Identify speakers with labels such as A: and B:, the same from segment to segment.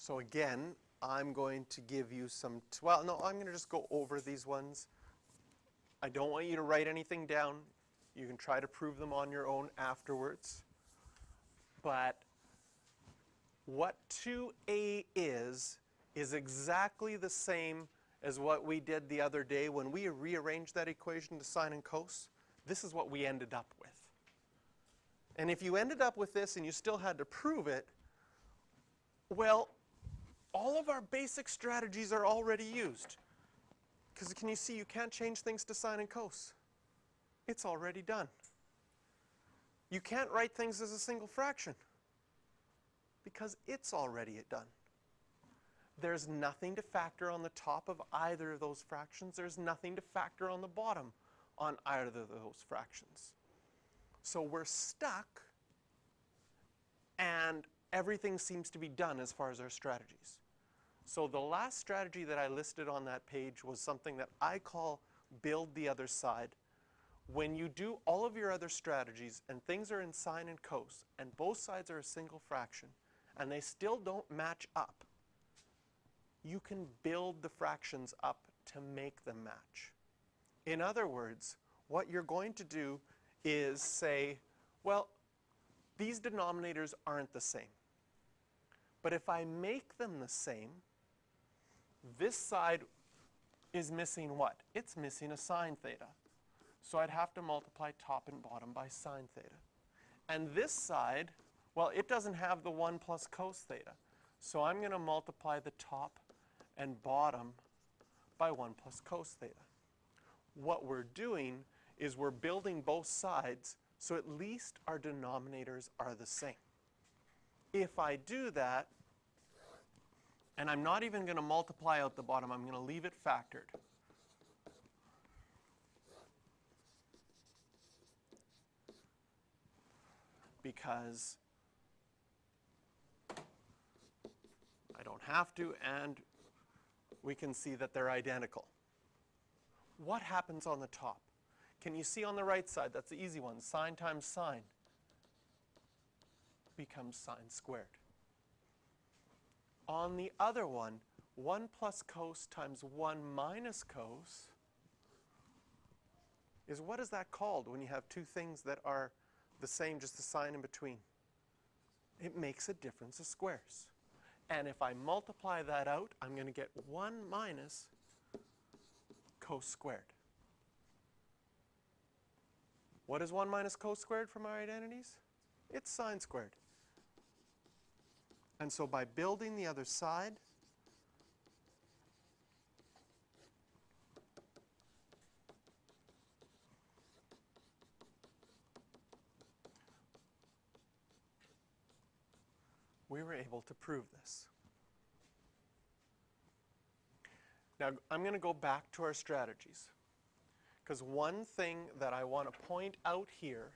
A: So again, I'm going to give you some, well, no, I'm going to just go over these ones. I don't want you to write anything down. You can try to prove them on your own afterwards. But what 2a is exactly the same as what we did the other day when we rearranged that equation to sine and cos. This is what we ended up with. And if you ended up with this and you still had to prove it, well, all of our basic strategies are already used. Because can you see you can't change things to sine and cos? It's already done. You can't write things as a single fraction because it's already done. There's nothing to factor on the top of either of those fractions. There's nothing to factor on the bottom on either of those fractions. So we're stuck, and everything seems to be done as far as our strategies. So the last strategy that I listed on that page was something that I call build the other side. When you do all of your other strategies and things are in sine and cos and both sides are a single fraction and they still don't match up, you can build the fractions up to make them match. In other words, what you're going to do is say, well, these denominators aren't the same. But if I make them the same, this side is missing what? It's missing a sine theta. So I'd have to multiply top and bottom by sine theta. And this side, well, it doesn't have the 1 plus cos theta. So I'm going to multiply the top and bottom by 1 plus cos theta. What we're doing is we're building both sides so at least our denominators are the same. If I do that, and I'm not even going to multiply out the bottom, I'm going to leave it factored. Because I don't have to, and we can see that they're identical. What happens on the top? Can you see on the right side? That's the easy one. Sine times sine becomes sine squared. On the other one, 1 plus cos times 1 minus cos is, what is that called when you have two things that are the same, just the sign in between? It makes a difference of squares. And if I multiply that out, I'm going to get 1 minus cos squared. What is 1 minus cos squared from our identities? It's sine squared. And so by building the other side, we were able to prove this. Now, I'm going to go back to our strategies. Because one thing that I want to point out here,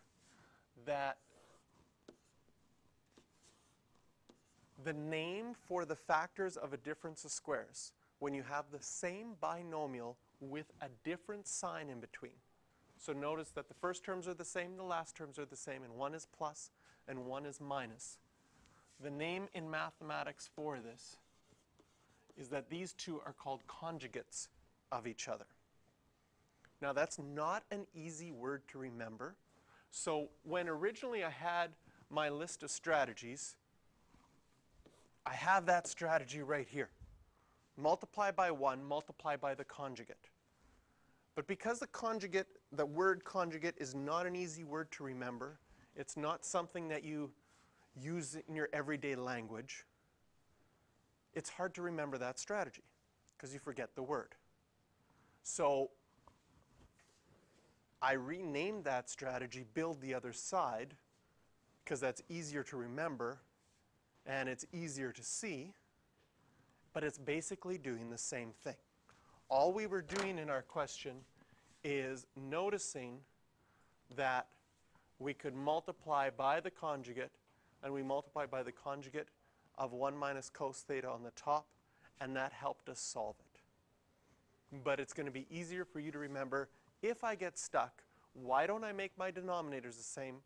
A: that the name for the factors of a difference of squares, when you have the same binomial with a different sign in between. So notice that the first terms are the same, the last terms are the same, and one is plus and one is minus. The name in mathematics for this is that these two are called conjugates of each other. Now that's not an easy word to remember. So when originally I had my list of strategies, I have that strategy right here. Multiply by 1, multiply by the conjugate. But because the word conjugate is not an easy word to remember, it's not something that you use in your everyday language, it's hard to remember that strategy because you forget the word. So I renamed that strategy build the other side because that's easier to remember and it's easier to see, but it's basically doing the same thing. All we were doing in our question is noticing that we could multiply by the conjugate, and we multiplied by the conjugate of 1 minus cos theta on the top, and that helped us solve it. But it's going to be easier for you to remember, if I get stuck, why don't I make my denominators the same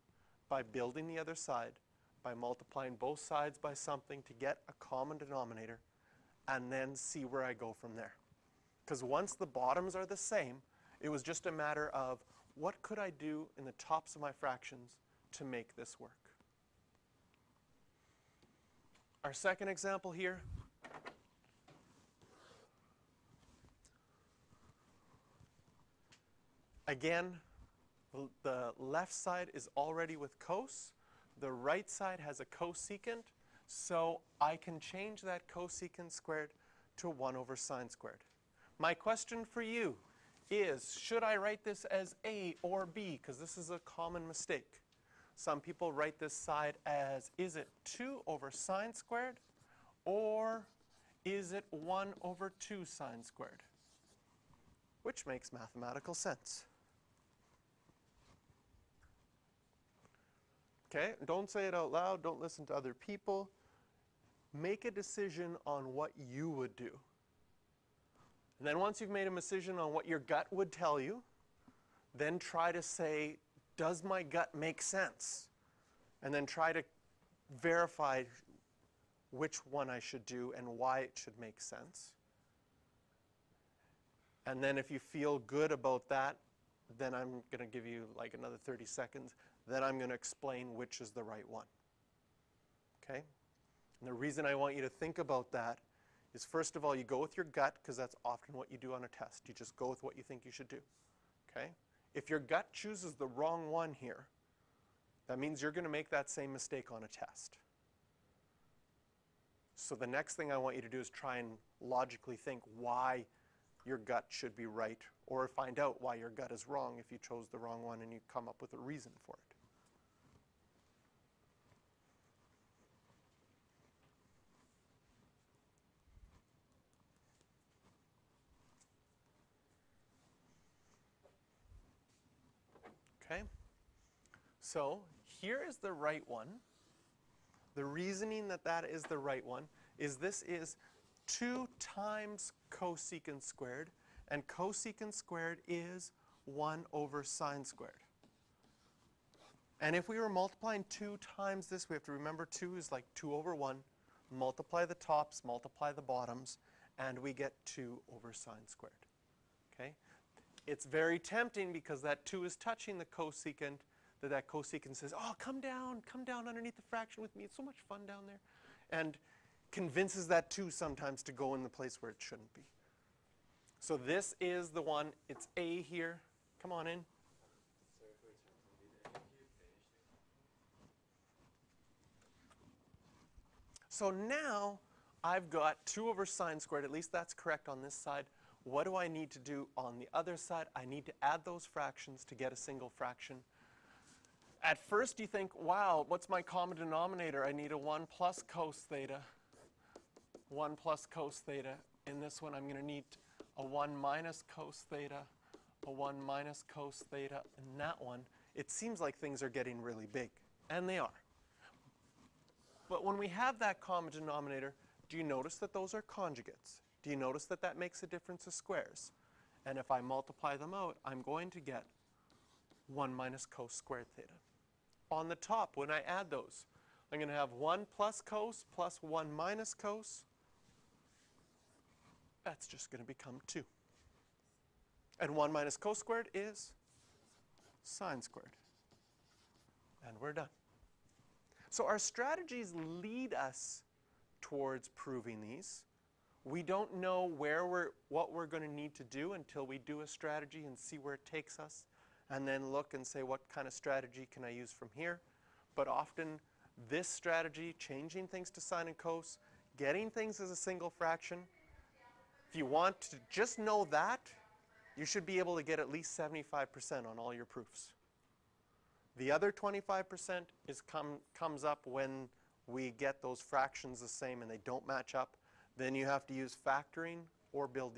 A: by building the other side, by multiplying both sides by something to get a common denominator, and then see where I go from there. Because once the bottoms are the same, it was just a matter of what could I do in the tops of my fractions to make this work. Our second example here, again, the left side is already with cos. The right side has a cosecant, so I can change that cosecant squared to 1 over sine squared. My question for you is, should I write this as A or B? Because this is a common mistake. Some people write this side as, is it 2 over sine squared, or is it 1 over 2 sine squared? Which makes mathematical sense. Okay, don't say it out loud, don't listen to other people. Make a decision on what you would do. And then once you've made a decision on what your gut would tell you, then try to say, does my gut make sense? And then try to verify which one I should do and why it should make sense. And then if you feel good about that, then I'm going to give you like another 30 seconds. Then I'm going to explain which is the right one. Okay? And the reason I want you to think about that is, first of all, you go with your gut, because that's often what you do on a test. You just go with what you think you should do. Okay? If your gut chooses the wrong one here, that means you're going to make that same mistake on a test. So the next thing I want you to do is try and logically think why your gut should be right, or find out why your gut is wrong if you chose the wrong one and you come up with a reason for it. Okay? So here is the right one. The reasoning that that is the right one is this is 2 times cosecant squared, and cosecant squared is 1 over sine squared. And if we were multiplying 2 times this, we have to remember 2 is like 2 over 1. Multiply the tops, multiply the bottoms, and we get 2 over sine squared. Okay? It's very tempting, because that 2 is touching the cosecant, that cosecant says, oh, come down underneath the fraction with me. It's so much fun down there. And convinces that 2 sometimes to go in the place where it shouldn't be. So this is the one. It's A here. Come on in. So now I've got 2 over sine squared. At least that's correct on this side. What do I need to do on the other side? I need to add those fractions to get a single fraction. At first you think, wow, what's my common denominator? I need a 1 plus cos theta. 1 plus cos theta. In this one I'm going to need a 1 minus cos theta, a 1 minus cos theta. In that one, it seems like things are getting really big. And they are. But when we have that common denominator, do you notice that those are conjugates? Do you notice that that makes a difference of squares? And if I multiply them out, I'm going to get 1 minus cos squared theta. On the top, when I add those, I'm going to have 1 plus cos plus 1 minus cos. That's just going to become 2. And 1 minus cos squared is sine squared. And we're done. So our strategies lead us towards proving these. We don't know what we're going to need to do until we do a strategy and see where it takes us, and then look and say, what kind of strategy can I use from here? But often this strategy, changing things to sine and cos, getting things as a single fraction, if you want to just know that, you should be able to get at least 75% on all your proofs. The other 25% comes up when we get those fractions the same and they don't match up. Then you have to use factoring or build the